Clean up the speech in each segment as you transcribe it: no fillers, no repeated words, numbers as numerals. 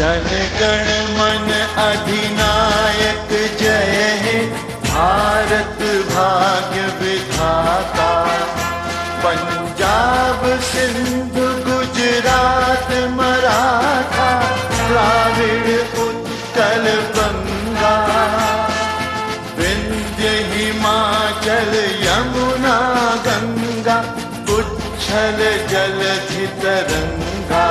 जन गण मन अधिनायक जय हे भारत भाग्य विधाता। पंजाब सिंध गुजरात मराठा द्राविड़ उत्कल बंगा। विंध्य हिमाचल यमुना गंगा उच्छल जलधि तरंगा।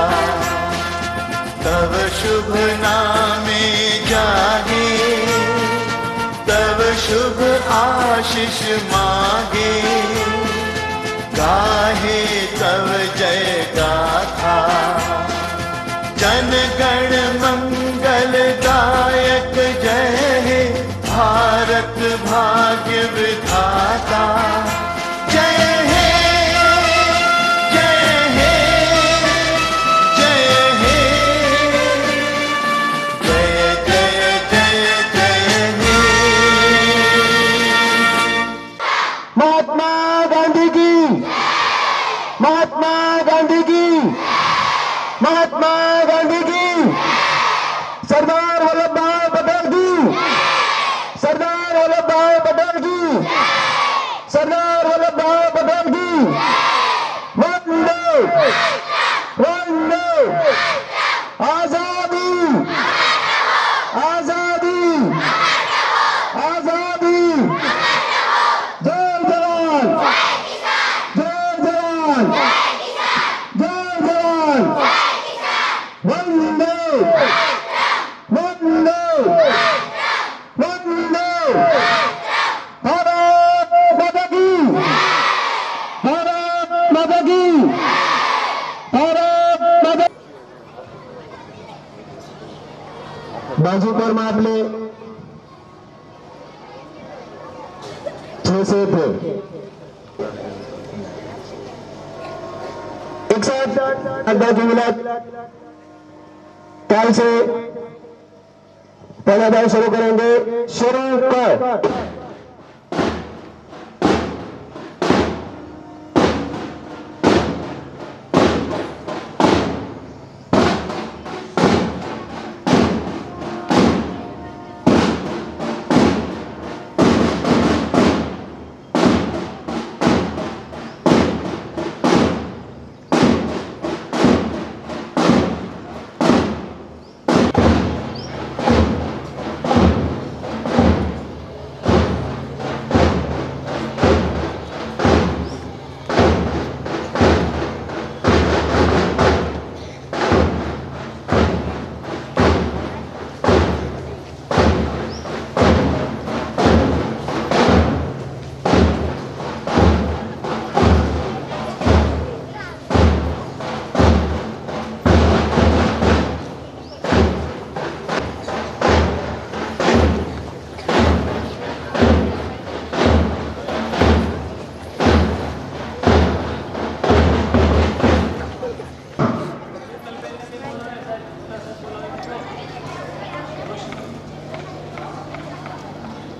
तव शुभ नामे जागे तव शुभ आशीष मागे। गाहे तव जय गाथा जन गण मंगल दायक जय हे भारत भाग्य विधाता। जय हे जय हे जय हे जय जय जय जय हे। महात्मा गांधी की, महात्मा गांधी की, महात्मा गांधी की, सरदार वल्लभ भाई पटेल की, सरदार वल्लभ भाई पटेल की, सरदार वल्लभ भाई पटेल की। वंदे वंदे आजादी आजादी आजादी। जय जवान जय जवान जय जवान। वंदे वंदे वंदे। भारत माता की, भारत माता की, भारत माता। बाजू पर मापले 6 से थे। एक साथ अड्डा की मिलाद काल से पहला दाव शुरू करेंगे। शुरू कर।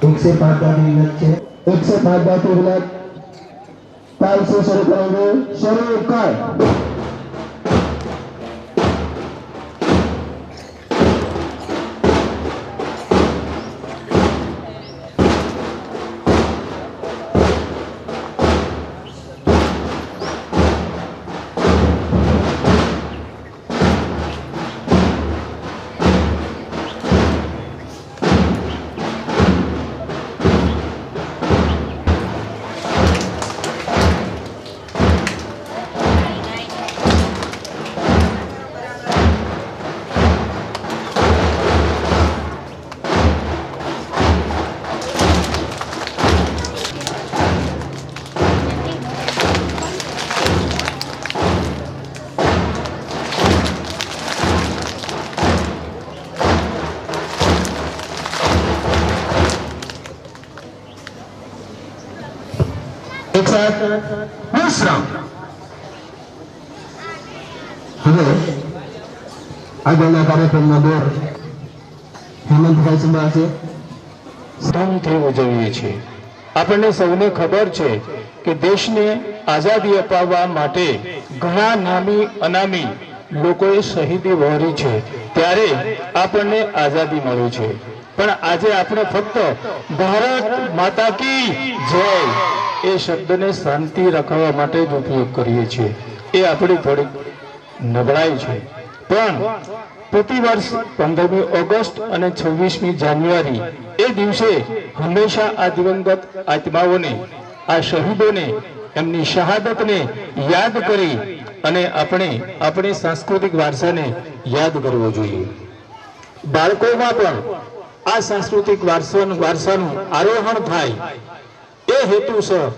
एक से 5 दाव की मिनट है। 1 से 5 दाव की मिनट ताल से शुरू करेंगे। शुरू कर। एक साथ विश्राम। હવે આગળના કાર્યક્રમમાં દોર હેમંતભાઈ સંભાળશે। ધામથી ઉજવીએ છીએ। આપણને સૌને ખબર છે કે દેશને આઝાદી અપાવવા માટે ઘણા નામી અનામી લોકોએ શહીદી વહોરી છે। ત્યારે આપણને આઝાદી મળી છે, પણ આજે આપણે ફક્ત ભારત માતા કી જય એ શબ્દને શાંતિ રાખવા માટે જ ઉપયોગ કરીએ છીએ. એ આપણી થોડીક નબળાઈ છે. પણ પ્રતિવર્ષ 15મી ઓગસ્ટ અને 26મી જાન્યુઆરી એ દિવસે હંમેશા આ દિવંગત આત્માઓને, આ શહીદોને, એમની શહાદતને યાદ કરી અને આપણે આપણી સાંસ્કૃતિક વારસાને યાદ કરવો જોઈએ. બાળકોમાં પણ આ સાંસ્કૃતિક વારસાનું આરોહણ થાય એ હેતુસર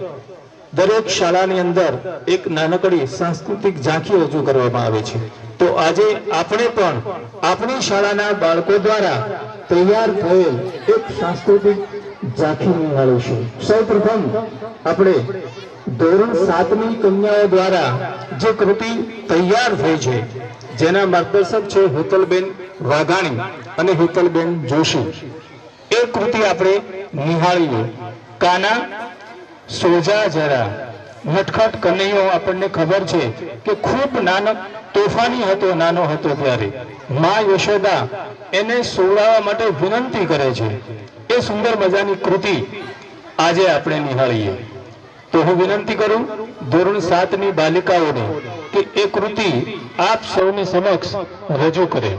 દરેક શાળાની અંદર એક નાનકડી સાંસ્કૃતિક ઝાંખી રજૂ કરવામાં આવે છે. તો આજે આપણે પણ આપણી શાળાના બાળકો દ્વારા તૈયાર થયેલ એક સાંસ્કૃતિક ઝાંખી નિહાળીશું. સૌપ્રથમ આપણે ધોરણ 7ની કન્યાઓ દ્વારા જે કૃતિ તૈયાર થઈ છે, જેના માર્ગદર્શક છે હેતલબેન વાઘાણી અને હેતલબેન જોશી, એ કૃતિ આપણે નિહાળીએ. કાના સોજા જરા નટખટ કનૈયો આપણને ખબર છે કે ખૂબ તોફાની હતો, નાનો હતો ત્યારે માં યશોદા એને સોવડાવવા માટે વિનંતી કરે છે. એ સુંદર મજાની કૃતિ આજે આપણે નિહાળીએ. તો હું વિનંતી કરું ધોરણ 7ની બાલિકાઓને કે એ કૃતિ આપ સૌની સમક્ષ રજૂ કરે.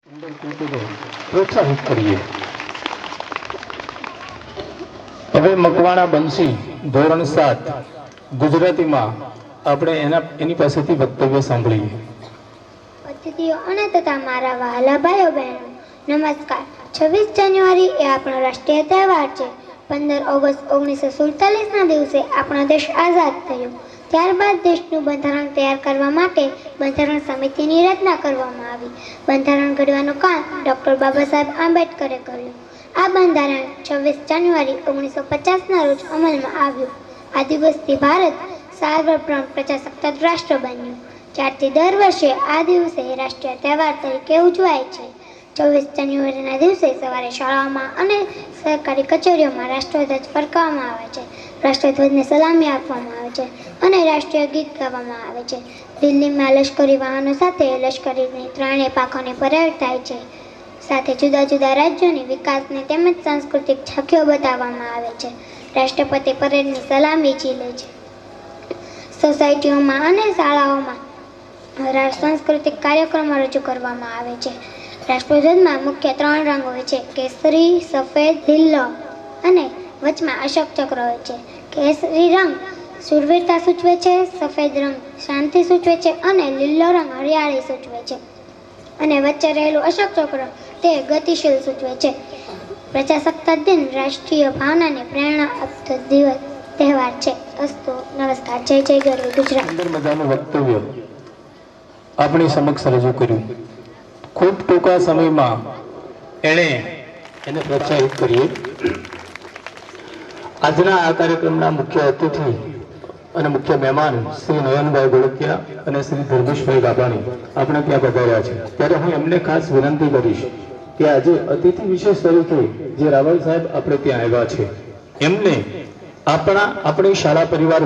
સુંદર કૃતિને પ્રોત્સાહિત કરીએ. હવે મકવાણા બંસી ધોરણ 7 ગુજરાતીમાં આપણે એની પાસેથી વક્તવ્ય સાંભળીએ. અતિથિઓ અને તથા મારા વહાલા ભાઈઓ બહેનો, નમસ્કાર. 26 જાન્યુઆરી એ આપણો રાષ્ટ્રીય તહેવાર છે. 15 ઓગસ્ટ 1947ના દિવસે આપણો દેશ આઝાદ થયો. ત્યારબાદ દેશનું બંધારણ તૈયાર કરવા માટે બંધારણ સમિતિની રચના કરવામાં આવી. બંધારણ ઘડવાનું કામ ડૉક્ટર બાબા સાહેબ આંબેડકરે કર્યું. આ બંધારણ 26 જાન્યુઆરી 1950ના રોજ અમલમાં આવ્યું. આ દિવસથી ભારત સાર્વભૌમ પ્રજાસત્તાક રાષ્ટ્ર બન્યું. ત્યારથી દર વર્ષે આ દિવસે રાષ્ટ્રીય તહેવાર તરીકે ઉજવાય છે. 24 જાન્યુઆરીના દિવસે સવારે શાળાઓમાં અને સરકારી કચેરીઓમાં રાષ્ટ્રધ્વજ ફરકાવવામાં આવે છે. રાષ્ટ્રધ્વજને સલામી આપવામાં આવે છે અને રાષ્ટ્રીય ગીત ગાવામાં આવે છે. દિલ્હીમાં લશ્કરી વાહનો સાથે લશ્કરીની ત્રણેય પાંખોની પરેડ થાય છે. સાથે જુદા જુદા રાજ્યોની વિકાસની તેમજ સાંસ્કૃતિક ઝાંખીઓ બતાવવામાં આવે છે. રાષ્ટ્રપતિ પરેડની સલામી ઝીલે છે. સોસાયટીઓમાં અને શાળાઓમાં સાંસ્કૃતિક કાર્યક્રમો રજૂ કરવામાં આવે છે. રાષ્ટ્રધ્વજમાં મુખ્ય 3 રંગ હોય છે: કેસરી, સફેદ, લીલો અને વચમાં અશોક ચક્ર હોય છે. કેસરી રંગ શૂરવીરતા સૂચવે છે, સફેદ રંગ શાંતિ સૂચવે છે અને લીલો રંગ હરિયાળી સૂચવે છે અને વચ્ચે રહેલું અશોક ચક્ર તે ગતિશીલ સૂચવે છે. પ્રજાસત્તાક દિન રાષ્ટ્રીય ભાવનાને પ્રેરણા આપતો દિવસ તહેવાર છે. અસ્તુ. નમસ્કાર. જય જય ગરવી ગુજરાત. સુંદર મજાનું વક્તવ્ય આપણી સમક્ષ રજૂ કર્યું. ખૂબ ટૂંકા સમયમાં એને પ્રોત્સાહિત કરીએ. આજના આ કાર્યક્રમના મુખ્ય અતિથિ અને મુખ્ય મહેમાન શ્રી નયનભાઈ ગોળકિયા અને શ્રી ધર્મેશભાઈ ગાબાણી આપણે ત્યાં પધાર્યા છે. ત્યારે હું એમને ખાસ વિનંતી કરીશ કે આજે અતિથિ વિશેષ તરીકે જે રાવલ સાહેબ આપણે ત્યાં આવ્યા છે એમને આપણી શાળા પરિવાર